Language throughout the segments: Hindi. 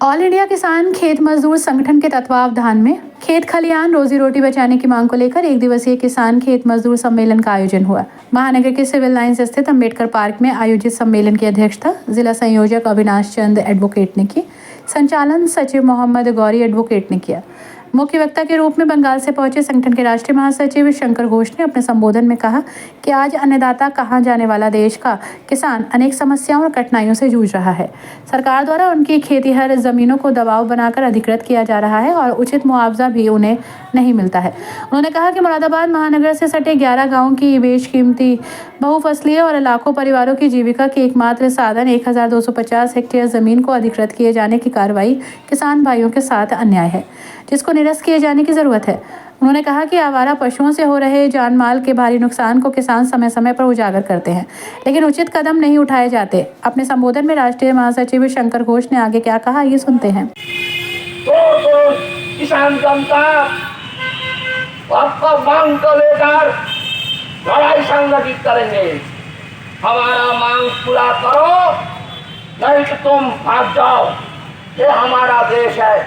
ऑल इंडिया किसान खेत मजदूर संगठन के तत्वावधान में खेत खलियान रोजी रोटी बचाने की मांग को लेकर एक दिवसीय किसान खेत मजदूर सम्मेलन का आयोजन हुआ। महानगर के सिविल लाइंस स्थित अम्बेडकर पार्क में आयोजित सम्मेलन की अध्यक्षता जिला संयोजक अविनाश चंद एडवोकेट ने की। संचालन सचिव मोहम्मद गौरी एडवोकेट ने किया। मुख्य वक्ता के रूप में बंगाल से पहुंचे संगठन के राष्ट्रीय महासचिव शंकर घोष ने अपने संबोधन में कहा कि आज अन्नदाता कहा जाने वाला देश का किसान अनेक समस्याओं और कठिनाइयों से जूझ रहा है। सरकार द्वारा उनकी खेतीहर जमीनों को दबाव बनाकर अधिकृत किया जा रहा है और उचित मुआवजा भी उन्हें नहीं मिलता है। उन्होंने कहा कि मुरादाबाद महानगर से सटे 11 गाँव की बेशकीमती बहुफसलीय और लाखों परिवारों की जीविका के एकमात्र साधन 1250 हेक्टेयर जमीन को अधिकृत किए जाने की कार्रवाई किसान भाइयों के साथ अन्याय है, जिसको निरस्त किए जाने की जरूरत है। उन्होंने कहा कि आवारा पशुओं से हो रहे जान माल के भारी नुकसान को किसान समय समय पर उजागर करते हैं, लेकिन उचित कदम नहीं उठाए जाते। अपने संबोधन में राष्ट्रीय महासचिव शंकर घोष ने आगे क्या कहा, ये सुनते हैं। तो किसान जनता आपका मांग को लेकर लड़ाई संगठित करेंगे। हमारा मांग पूरा करो, नहीं तो तुम भाग जाओ। ये हमारा देश है।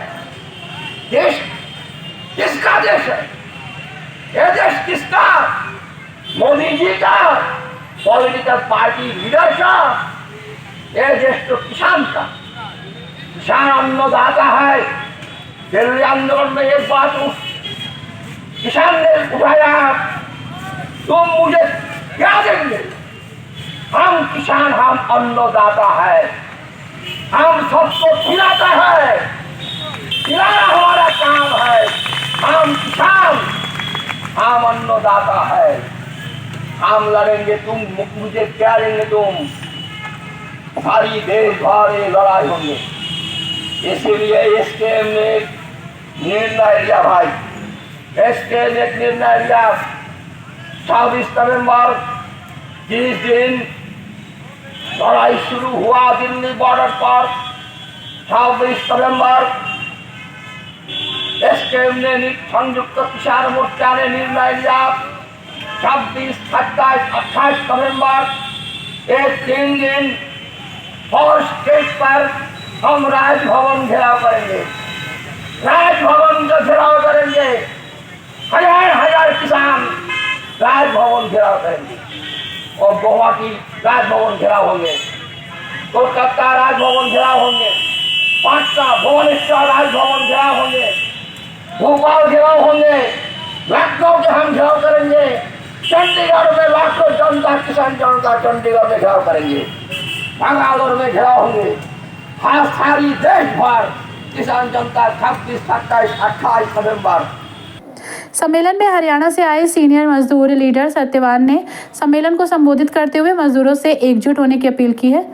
देश किसका देश है? ये देश किसका? मोदी जी का, पॉलिटिकल पार्टी लीडर का? ये देश तो किसान का। किसान अन्नदाता है। दिल्ली आंदोलन में एक बात किसान ने उठाया, तुम मुझे क्या देंगे? हम किसान, हम अन्नदाता है। हम सबको खिलाता है, खिलाना हमारा काम है। हम किसान, हम अन्नदाता है। हम लड़ेंगे, तुम मुझे क्या देंगे? तुम सारी देश भर लड़ाई होंगे। इसीलिए एसकेएम ने निर्णय लिया भाई, एसकेएम ने निर्णय लिया 26 नवंबर जिस दिन लड़ाई शुरू हुआ दिल्ली बॉर्डर पर, 26 नवंबर एसकेएम ने संयुक्त किसान मोर्चा ने निर्णय लिया 26, 27, 28 नवंबर एक 3 दिन फॉरेस्ट गेट पर हम राजभवन घेराव करेंगे। राजभवन का घेराव करेंगे। हजार किसान राजभवन घेराव करेंगे और गुवाहाटी राजभवन घेराव होंगे, कोलकाता राजभवन घेराव होंगे, पटना भुवनेश्वर राजभवन घेराव होंगे, भोपाल घेराव होंगे, लखनऊ के हम घेराव करेंगे, चंडीगढ़ में लाखों जनता किसान जनता चंडीगढ़ में घेराव करेंगे, बंगालोर में घेराव होंगे। हर सारी देश भर किसान जनता 26, 27, 28 नवंबर। सम्मेलन में हरियाणा से आए सीनियर मजदूर लीडर सत्यवान ने सम्मेलन को संबोधित करते हुए मजदूरों से एकजुट होने की अपील की है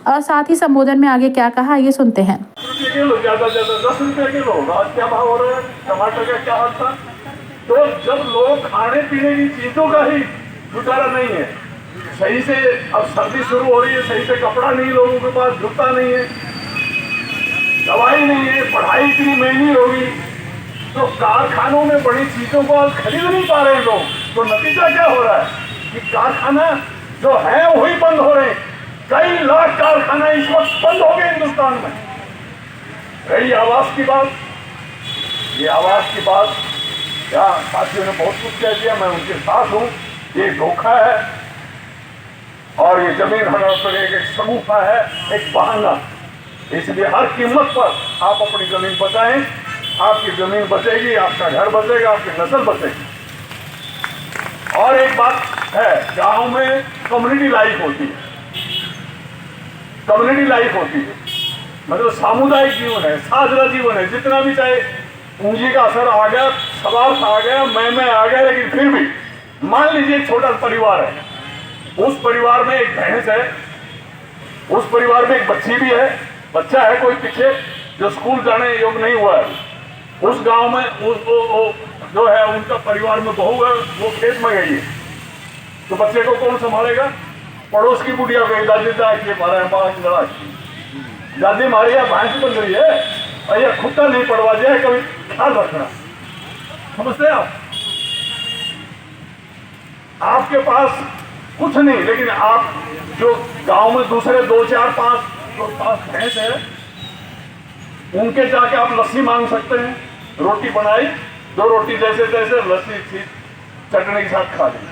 और साथ ही संबोधन में आगे क्या कहा, ये सुनते हैं। ज्यादा 10 रुपए किलो, आज क्या भाव हो रहा है? टमाटर का क्या हाल था? तो जब लोग खाने पीने की चीजों का ही गुजारा नहीं है, सही से अब सर्दी शुरू हो रही है, सही से कपड़ा नहीं, लोगों के पास जूता नहीं है, दवाई नहीं है, पढ़ाई इतनी महंगी होगी, तो कारखानों में बड़ी चीजों को आज खरीद नहीं पा रहे लोग। तो नतीजा क्या हो रहा है कि कारखाना जो है वही बंद हो रहे हैं। कई लाख कारखाना इस वक्त बंद हो गए हिंदुस्तान में। रही आवास की बात, ये आवास की बात क्या साथियों ने बहुत कुछ कह दिया, मैं उनके साथ हूँ। ये धोखा है और ये जमीन हड़प पर एक सगुफा है, एक बहाना। इसलिए हर कीमत पर आप अपनी जमीन बचाएं। आपकी जमीन बचेगी, आपका घर बचेगा, आपकी नस्ल बचेगी। और एक बात है, गांव में कम्युनिटी लाइफ होती है, कम्युनिटी लाइफ होती है, मतलब सामुदायिक जीवन है, साझा जीवन है। जितना भी चाहे पूंजी का असर आ गया, स्वार्थ आ गया, मैं आ गया, लेकिन फिर भी मान लीजिए एक छोटा परिवार है, उस परिवार में एक भैंस है, उस परिवार में एक बच्ची भी है, बच्चा है कोई पीछे जो स्कूल जाने योग्य नहीं हुआ है, उस गांव में जो है उनका परिवार में बहू है, वो खेत में गई है, तो बच्चे को कौन संभालेगा? पड़ोस की बुढ़िया गई, दादी दादी मारी है, भैंस बन रही है, भैया खुट्टा नहीं पड़वा जाए, कभी ख्याल रखना। समझते हैं आप? आपके पास कुछ नहीं, लेकिन आप जो गांव में दूसरे 2, 4, 5 भैंस है, उनके जाके आप लस्सी मांग सकते हैं, रोटी बनाई, 2 रोटी जैसे तैसे लस्सी थी चटनी के साथ खा ली,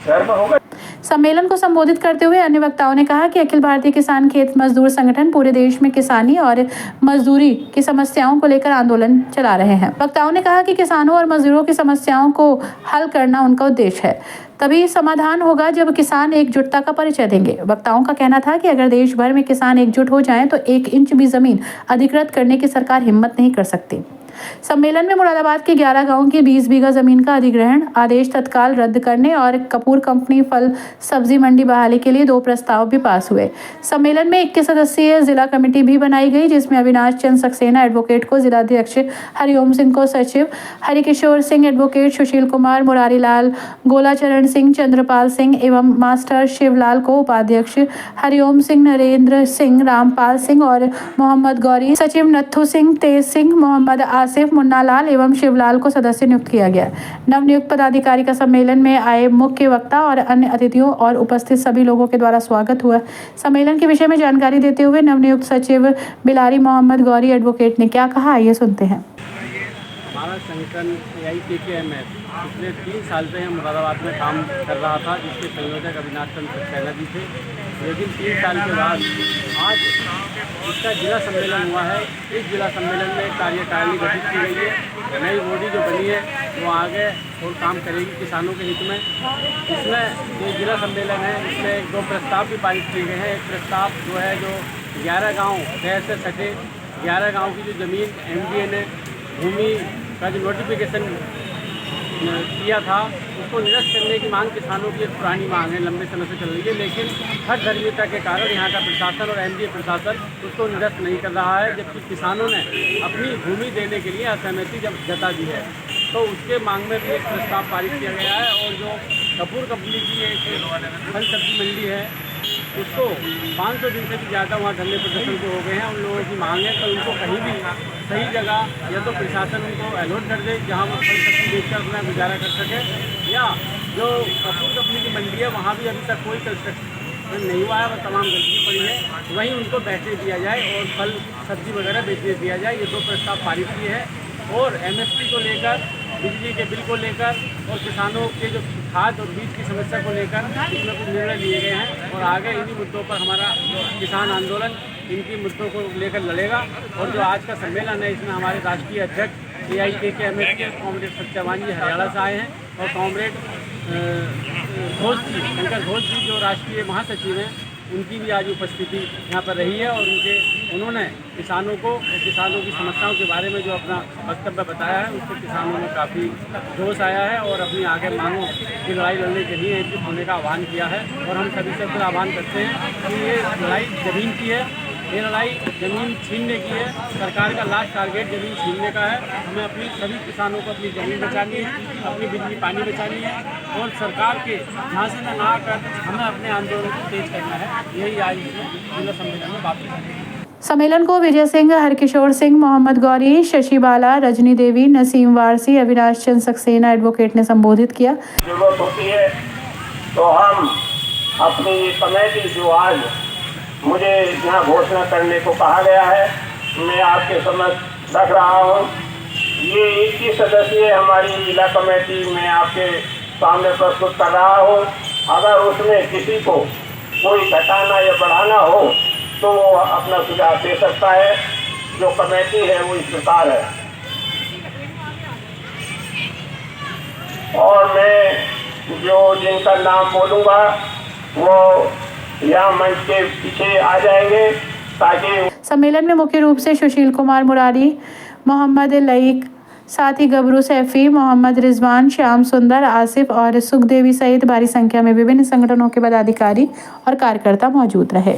शहर में होगा। सम्मेलन को संबोधित करते हुए अन्य वक्ताओं ने कहा कि अखिल भारतीय किसान खेत मजदूर संगठन पूरे देश में किसानी और मजदूरी की समस्याओं को लेकर आंदोलन चला रहे हैं। वक्ताओं ने कहा कि किसानों और मजदूरों की समस्याओं को हल करना उनका उद्देश्य है, तभी समाधान होगा जब किसान एकजुटता का परिचय देंगे। वक्ताओं का कहना था कि अगर देश भर में किसान एकजुट हो जाएं तो 1 इंच भी जमीन अधिकृत करने की सरकार हिम्मत नहीं कर सकती। सम्मेलन में मुरादाबाद के 11 गांवों की 20 बीघा जमीन का अधिग्रहण आदेश तत्काल रद्द करने और कपूर कंपनी फल सब्जी मंडी बहाली के लिए 2 प्रस्ताव भी पास हुए। सम्मेलन में 21 सदस्यीय जिला कमेटी भी बनाई गई, जिसमें अविनाश चंद सक्सेना एडवोकेट को जिलाध्यक्ष, हरिओम सिंह को सचिव, हरिकिशोर सिंह एडवोकेट, सुशील कुमार, मुरारी लाल, गोलाचरण सिंह, चंद्रपाल सिंह एवं मास्टर शिवलाल को उपाध्यक्ष, हरिओम सिंह, नरेंद्र सिंह, रामपाल सिंह और मोहम्मद गौरी, सचिव नत्थू सिंह, तेज सिंह, मोहम्मद आसिफ, मुन्ना लाल एवं शिवलाल को सदस्य नियुक्त किया गया। नवनियुक्त पदाधिकारी का सम्मेलन में आए मुख्य वक्ता और अन्य अतिथियों और उपस्थित सभी लोगों के द्वारा स्वागत हुआ। सम्मेलन के विषय में जानकारी देते हुए नवनियुक्त सचिव बिलारी मोहम्मद गौरी एडवोकेट ने क्या कहा, आइए सुनते हैं। हमारा संगठन AIKKMF पिछले 3 साल से मुरादाबाद में काम कर रहा था, जिसके संयोजक अविनाश चंद्र सक्सेना जी थे। लेकिन 3 साल के बाद आज इसका जिला सम्मेलन हुआ है। इस जिला सम्मेलन में कार्यकारिणी गठित की गई है। नई बॉडी जो बनी है वो आगे और काम करेगी किसानों के हित में। इसमें जो जिला सम्मेलन है इसमें 2 प्रस्ताव भी पारित किए गए हैं। एक प्रस्ताव जो है जो 11 गाँव शहर से सटे 11 गाँव की जो ज़मीन MDA ने भूमि का जो नोटिफिकेशन किया था उसको निरस्त करने की मांग किसानों की एक पुरानी मांग है, लंबे समय से चल रही है। लेकिन हर धर्मिता के कारण यहाँ का प्रशासन और MDA प्रशासन उसको निरस्त नहीं कर रहा है, जबकि किसानों ने अपनी भूमि देने के लिए असहमति जब जता दी है। तो उसके मांग में भी एक प्रस्ताव पारित किया गया है। और जो कपूर कंपनी की एक फल सब्जी मंडी है उसको 500 दिन से भी ज़्यादा वहाँ धरने प्रदर्शन को हो गए हैं। उन लोगों की मांग है तो उनको कहीं भी सही जगह या तो प्रशासन उनको अलॉट कर दे जहाँ वो फल सब्जी बेचकर अपना गुजारा कर सके, या जो कपूर कंपनी की मंडी है वहाँ भी अभी तक कोई कंस्ट्रक्शन नहीं हुआ है, वह तमाम गंदगी पड़ी है, वहीं उनको बैठने दिया जाए और फल सब्जी वगैरह बेचने दिया जाए। ये 2 प्रस्ताव पारित किए हैं। और MSP को लेकर, बिजली के बिल को लेकर और किसानों के जो खाद और बीज की समस्या को लेकर इसमें कुछ निर्णय लिए गए हैं। और आगे इन्हीं मुद्दों पर हमारा किसान आंदोलन इनकी मुद्दों को लेकर लड़ेगा। और जो आज का सम्मेलन है इसमें हमारे राष्ट्रीय अध्यक्ष AIKKMF के कॉमरेड सत्यवान जी हरियाणा से आए हैं और कॉमरेड घोष जी, शंकर घोष जी जो राष्ट्रीय महासचिव हैं, उनकी भी आज उपस्थिति यहाँ पर रही है। और उन्होंने किसानों को और किसानों की समस्याओं के बारे में जो अपना वक्तव्य बताया है उससे किसानों में काफ़ी जोश आया है और अपनी आगे मांगों की लड़ाई लड़ने के लिए एकजुट होने का आह्वान किया है। और हम सभी से फिर आह्वान करते हैं कि ये लड़ाई ज़मीन की है, ये लड़ाई ज़मीन छीनने की है। सरकार का लास्ट टारगेट ज़मीन छीनने का है। हमें अपनी सभी किसानों को अपनी ज़मीन बचानी है, अपनी बिजली पानी बचानी है और सरकार के झांसे में ना आकर हमें अपने आंदोलन को तेज करना है। यही आज इसमें जिला सम्मेलन में बात है। सम्मेलन को विजय सिंह, हरकिशोर सिंह, मोहम्मद गौरी, शशि बाला, रजनी देवी, नसीम वारसी, अविनाश चंद सक्सेना एडवोकेट ने संबोधित किया। जरूरत होती है तो हम अपनी कमेटी जो आज मुझे यहाँ घोषणा करने को कहा गया है मैं आपके समक्ष रख रहा हूँ। ये 21 सदस्यीय हमारी जिला कमेटी में आपके सामने प्रस्तुत कर रहा हूँ। अगर उसमें किसी को कोई घटाना या बढ़ाना हो तो वो अपना सुझाव दे सकता है। जो कमेटी है वो इस प्रकार है। और मैं जो जिनका नाम बोलूँगा वो यहाँ मंच के पीछे आ जाएंगे ताकि सम्मेलन में मुख्य रूप से सुशील कुमार मुरारी, मोहम्मद लईक, साथ ही गबरू सैफी, मोहम्मद रिजवान, श्याम सुंदर, आसिफ और सुखदेवी सहित भारी संख्या में विभिन्न संगठनों के पदाधिकारी और कार्यकर्ता मौजूद रहे।